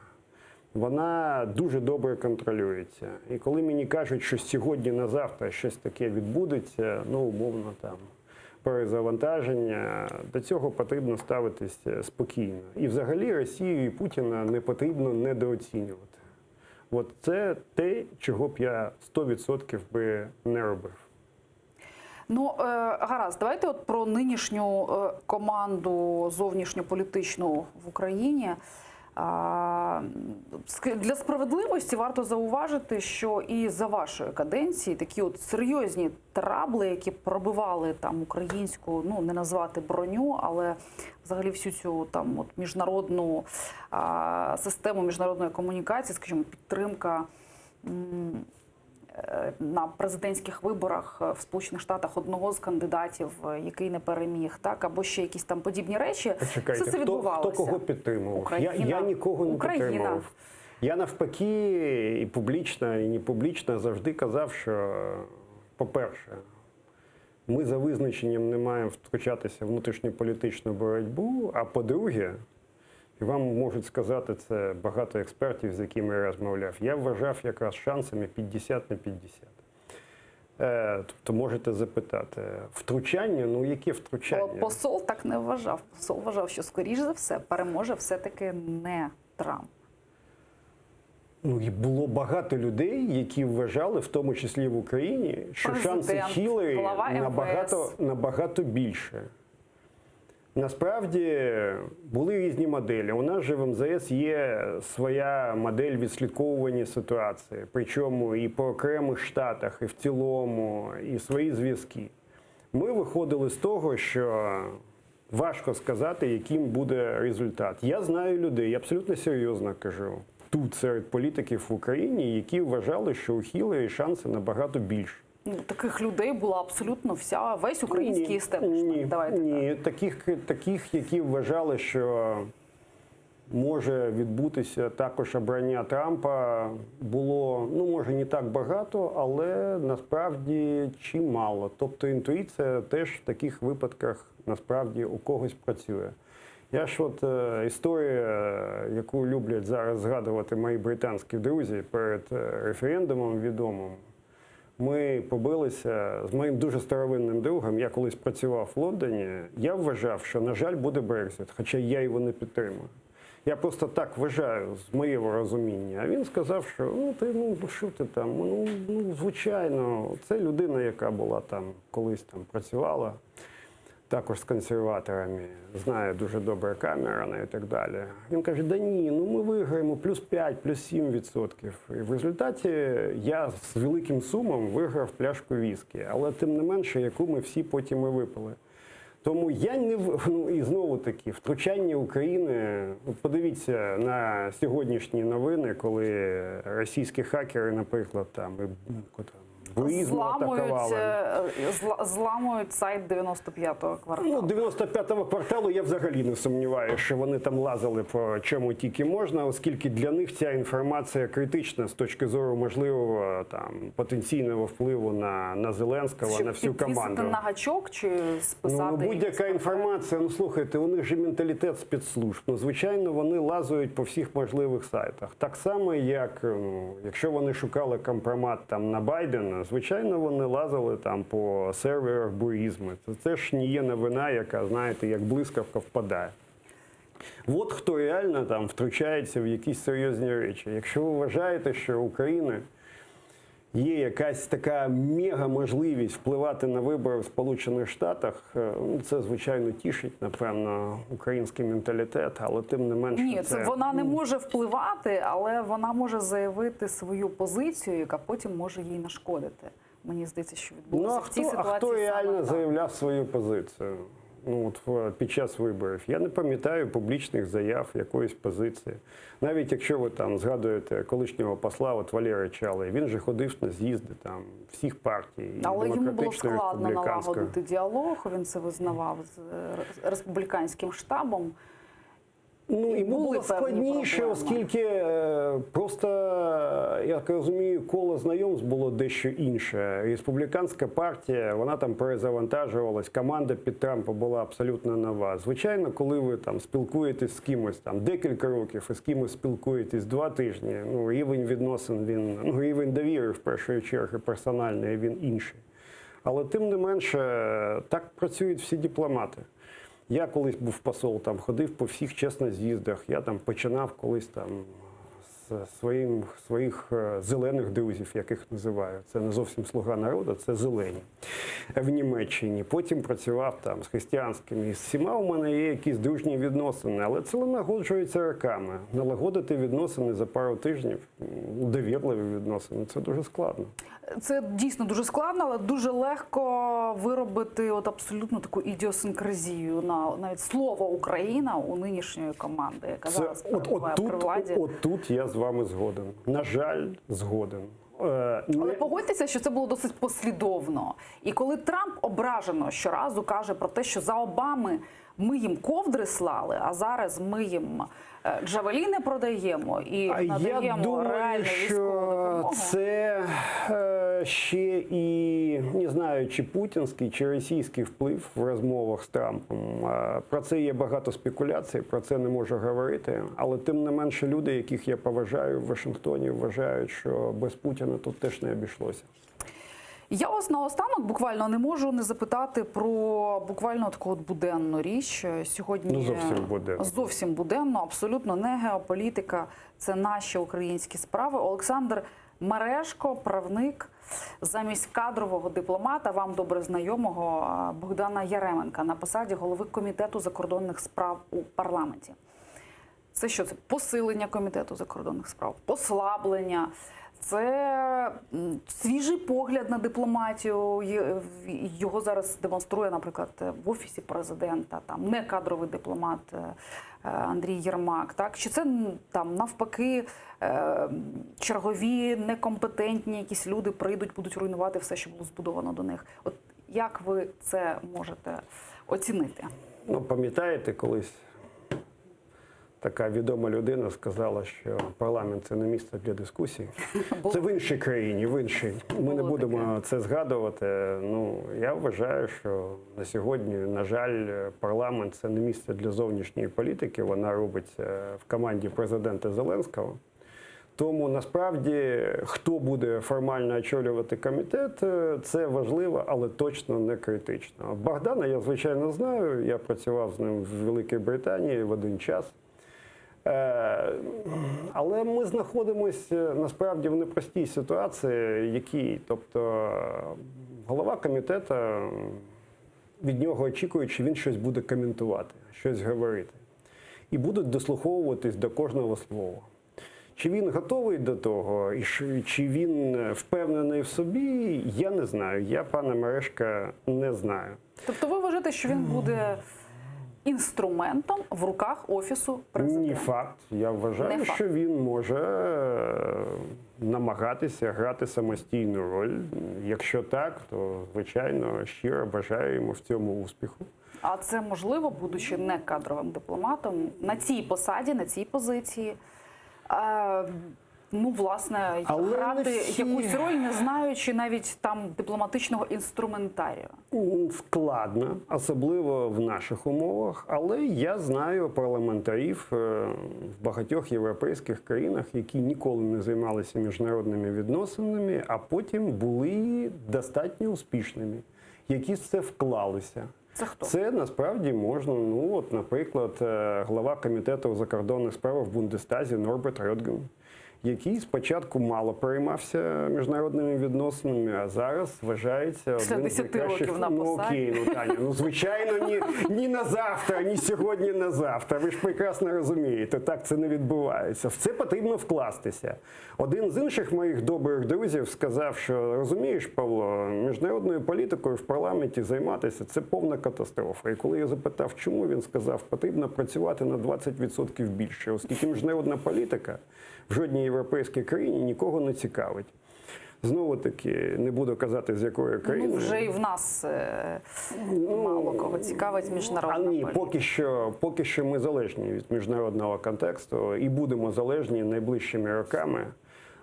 Вона дуже добре контролюється. І коли мені кажуть, що сьогодні на завтра щось таке відбудеться, ну, умовно, там, перезавантаження, до цього потрібно ставитись спокійно. І взагалі Росію і Путіна не потрібно недооцінювати. От це те, чого б я 100% би не робив. Ну, гаразд, давайте от про нинішню команду зовнішньополітичну в Україні. Для справедливості варто зауважити, що і за вашої каденції такі от серйозні трабли, які пробивали там українську, ну не назвати броню, але взагалі всю цю там от міжнародну систему міжнародної комунікації, скажімо, підтримка на президентських виборах в Сполучених Штатах одного з кандидатів, який не переміг, так, або ще якісь там подібні речі. Почекайте, Все це відбувалося. хто кого підтримував? Україна. Я нікого не Україна. підтримував. Я навпаки і публічно, і не публічно завжди казав, що, по-перше, ми за визначенням не маємо втручатися в внутрішньополітичну боротьбу, а по-друге, і вам можуть сказати це багато експертів, з якими я розмовляв, я вважав якраз шансами 50 на 50. Тобто можете запитати, втручання, ну яке втручання? Посол так не вважав. Посол вважав, що скоріш за все переможе все-таки не Трамп. Ну, і було багато людей, які вважали, в тому числі в Україні, що Президент, шанси Хіларі глава МВС. набагато більше. Насправді були різні моделі. У нас же в МЗС є своя модель відслідковування ситуації. Причому і по окремих штатах, і в цілому, і свої зв'язки. Ми виходили з того, що важко сказати, яким буде результат. Я знаю людей, я абсолютно серйозно кажу, тут серед політиків в Україні, які вважали, що у Хіларі шанси набагато більше. Ну, таких людей була абсолютно весь український істеблішмент. Давайте ні. Таких, які вважали, що може відбутися також обрання Трампа, було, ну, може, не так багато, але насправді чимало. Тобто інтуїція теж в таких випадках насправді у когось працює. Я ж от історія, яку люблять зараз згадувати мої британські друзі перед референдумом відомим. Ми побилися з моїм дуже старовинним другом, я колись працював в Лондоні, я вважав, що, на жаль, буде Брексит, хоча я його не підтримую. Я просто так вважаю, з моєго розуміння. А він сказав, що що ти там, звичайно, це людина, яка була там, колись там працювала, також з консерваторами, знає дуже добре Камерона і так далі. Він каже, да ні, ми виграємо плюс 5, плюс 7%. І в результаті я з великим сумом виграв пляшку віскі, але тим не менше, яку ми всі потім і випили. Тому я не і знову таки втручання України. Подивіться на сьогоднішні новини, коли російські хакери, наприклад, там зламують сайт 95-го кварталу. 95-го кварталу я взагалі не сумніваюся, що вони там лазили по чому тільки можна, оскільки для них ця інформація критична з точки зору можливого там потенційного впливу на Зеленського, Щоб на всю команду. на гачок чи списати? Будь-яка інформація, слухайте, у них же менталітет спецслужб. Звичайно, вони лазають по всіх можливих сайтах. Так само, як якщо вони шукали компромат там на Байдена, звичайно, вони лазили там по серверах Бурізми. Це ж не є новина, яка, знаєте, як блискавка впадає. От хто реально там втручається в якісь серйозні речі. Якщо ви вважаєте, що у України є якась така мега-можливість впливати на вибори в Сполучених Штатах, це, звичайно, тішить, напевно, український менталітет, але тим не менше... Ні, вона не може впливати, але вона може заявити свою позицію, яка потім може їй нашкодити. Мені здається, що відбулося в цій ситуації. А хто реально так. заявляв свою позицію? Під час виборів. Я не пам'ятаю публічних заяв якоїсь позиції. Навіть якщо ви там згадуєте колишнього посла Валерія Чалая, він же ходив на з'їзди там всіх партій. Але йому було складно налагодити діалог, він це визнавав з республіканським штабом. І було складніше, оскільки просто, як я розумію, коло знайомств було дещо інше. Республіканська партія, вона там перезавантажувалась, команда під Трампа була абсолютно нова. Звичайно, коли ви там спілкуєтесь з кимось там декілька років і з кимось спілкуєтесь 2 тижні, рівень відносин, рівень довіри в першу чергу персональний, він інший. Але тим не менше, так працюють всі дипломати. Я колись був посол, там ходив по всіх чесно з'їздах, я там починав колись там своїх зелених друзів, яких називаю. Це не зовсім «Слуга народу», це зелені в Німеччині. Потім працював там з християнськими. І з всіма у мене є якісь дружні відносини, але це налагоджується роками. Налагодити відносини за пару тижнів, довірливі відносини, це дуже складно. Це дійсно дуже складно, але дуже легко виробити от абсолютно таку ідіосинкразію на навіть слово Україна у нинішньої команди, яка зараз перебуває при владі. От тут я з вами згоден. На жаль, згоден. Але погодьтеся, що це було досить послідовно. І коли Трамп ображено щоразу каже про те, що за Обами ми їм ковдри слали, а зараз ми їм джавеліни продаємо і надаємо я думаю, реальну військову допомогу. це ще і, не знаю, чи путінський, чи російський вплив в розмовах з Трампом. Про це є багато спекуляцій, про це не можу говорити. Але тим не менше люди, яких я поважаю в Вашингтоні, вважають, що без Путіна тут теж не обійшлося. Я ось наостанок буквально не можу не запитати про буквально таку от буденну річ. Сьогодні зовсім буденно, абсолютно не геополітика, це наші українські справи. Олександр Мережко, правник, замість кадрового дипломата, вам добре знайомого Богдана Яременка на посаді голови Комітету закордонних справ у парламенті. Це що? Це посилення Комітету закордонних справ, послаблення. Це свіжий погляд на дипломатію, його зараз демонструє, наприклад, в Офісі президента, там не кадровий дипломат Андрій Єрмак, так? Чи це там навпаки чергові, некомпетентні якісь люди прийдуть, будуть руйнувати все, що було збудовано до них? От як ви це можете оцінити? Ну, пам'ятаєте, колись така відома людина сказала, що парламент – це не місце для дискусій. Це в іншій країні, в іншій. Ми не будемо це згадувати. Ну, я вважаю, що на сьогодні, на жаль, парламент – це не місце для зовнішньої політики. Вона робиться в команді президента Зеленського. Тому, насправді, хто буде формально очолювати комітет, це важливо, але точно не критично. Богдана я, звичайно, знаю. Я працював з ним в Великій Британії в один час. Але ми знаходимося насправді в непростій ситуації, тобто голова комітету, від нього очікують, що він щось буде коментувати, щось говорити. І будуть дослуховуватись до кожного слова. Чи він готовий до того, і чи він впевнений в собі, я не знаю. Я пана Мережка не знаю. Тобто ви вважаєте, що він буде інструментом в руках Офісу президента? Ні, факт. Я вважаю, що він може намагатися грати самостійну роль. Якщо так, то, звичайно, щиро бажаю йому в цьому успіху. А це можливо, будучи не кадровим дипломатом, на цій посаді, на цій позиції, ну, власне, грати якусь роль, не знаючи навіть там дипломатичного інструментарію? Складно, особливо в наших умовах, але я знаю парламентарів в багатьох європейських країнах, які ніколи не займалися міжнародними відносинами, а потім були достатньо успішними, які в це вклалися. Це хто? Це насправді можна, ну от, наприклад, глава комітету у закордонних справах в Бундестазі Норберт Рьотген, який спочатку мало переймався міжнародними відносинами, а зараз вважається одним з найкращих. Ну окей, ну Таня, ну звичайно, ні на завтра, ні сьогодні на завтра. Ви ж прекрасно розумієте, так це не відбувається. В це потрібно вкластися. Один з інших моїх добрих друзів сказав, що розумієш, Павло, міжнародною політикою в парламенті займатися – це повна катастрофа. І коли я запитав, чому, він сказав, потрібно працювати на 20% більше, оскільки міжнародна політика в жодній європейській країні нікого не цікавить. Знову таки, не буду казати, з якої країни. Ну, вже і в нас мало кого цікавить міжнародна політика. Поки що ми залежні від міжнародного контексту і будемо залежні найближчими роками.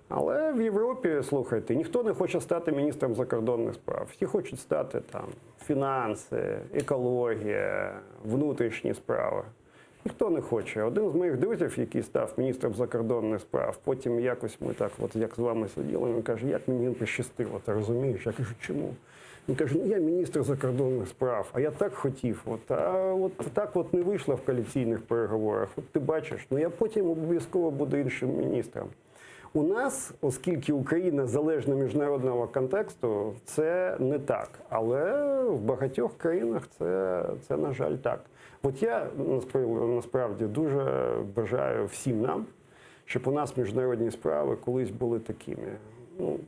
Але в Європі, слухайте, ніхто не хоче стати міністром закордонних справ. Всі хочуть стати там фінанси, екологія, внутрішні справи. Ніхто не хоче. Один з моїх друзів, який став міністром закордонних справ, потім якось ми так, от як з вами сиділи, він каже, як мені пощастило, ти розумієш? Я кажу, чому? Він каже, ну я міністр закордонних справ, а я так хотів. От так от не вийшло в коаліційних переговорах. От ти бачиш, ну я потім обов'язково буду іншим міністром. У нас, оскільки Україна залежна міжнародного контексту, це не так. Але в багатьох країнах це на жаль, так. От я насправді дуже бажаю всім нам, щоб у нас міжнародні справи колись були такими, ну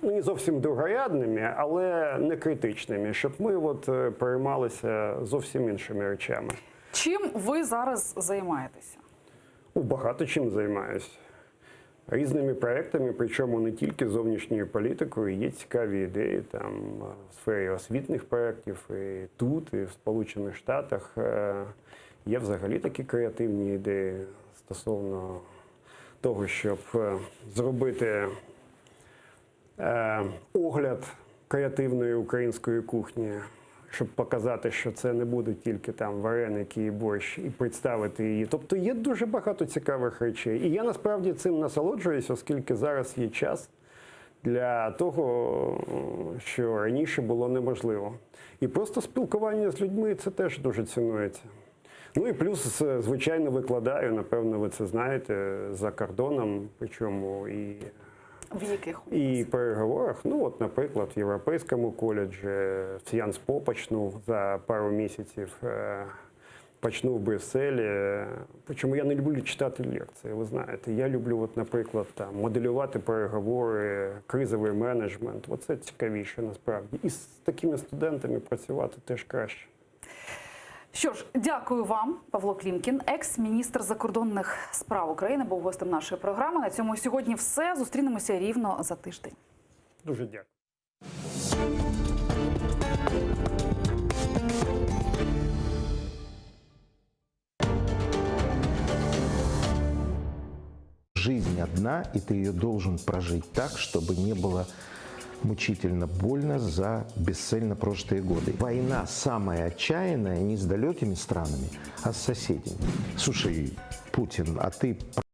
не зовсім другорядними, але не критичними, щоб ми от переймалися зовсім іншими речами. Чим ви зараз займаєтеся? Багато чим займаюся. Різними проектами, причому не тільки зовнішньою політикою, є цікаві ідеї там в сфері освітних проєктів, і тут, і в Сполучених Штатах. Є взагалі такі креативні ідеї стосовно того, щоб зробити огляд креативної української кухні, щоб показати, що це не будуть тільки там вареники і борщ, і представити її. Тобто є дуже багато цікавих речей. І я насправді цим насолоджуюсь, оскільки зараз є час для того, що раніше було неможливо. І просто спілкування з людьми – це теж дуже цінується. Ну і плюс, звичайно, викладаю, напевно, ви це знаєте, за кордоном, причому В яких? і переговорах, ну от, наприклад, в Європейському коледжі, в Сіянспо почну за пару місяців, почну в Брюсселі. Причому я не люблю читати лекції, ви знаєте. Я люблю, от, наприклад, там, моделювати переговори, кризовий менеджмент. Оце цікавіше насправді. І з такими студентами працювати теж краще. Що ж, дякую вам, Павло Клімкін, екс-міністр закордонних справ України, був гостем нашої програми. На цьому сьогодні все. Зустрінемося рівно за тиждень. Дуже дякую. Жизнь одна, и ты ее должен прожить так, чтобы не было мучительно больно за бесцельно прожитые годы. Война самая отчаянная не с далекими странами, а с соседями. Слушай, Путин, а ты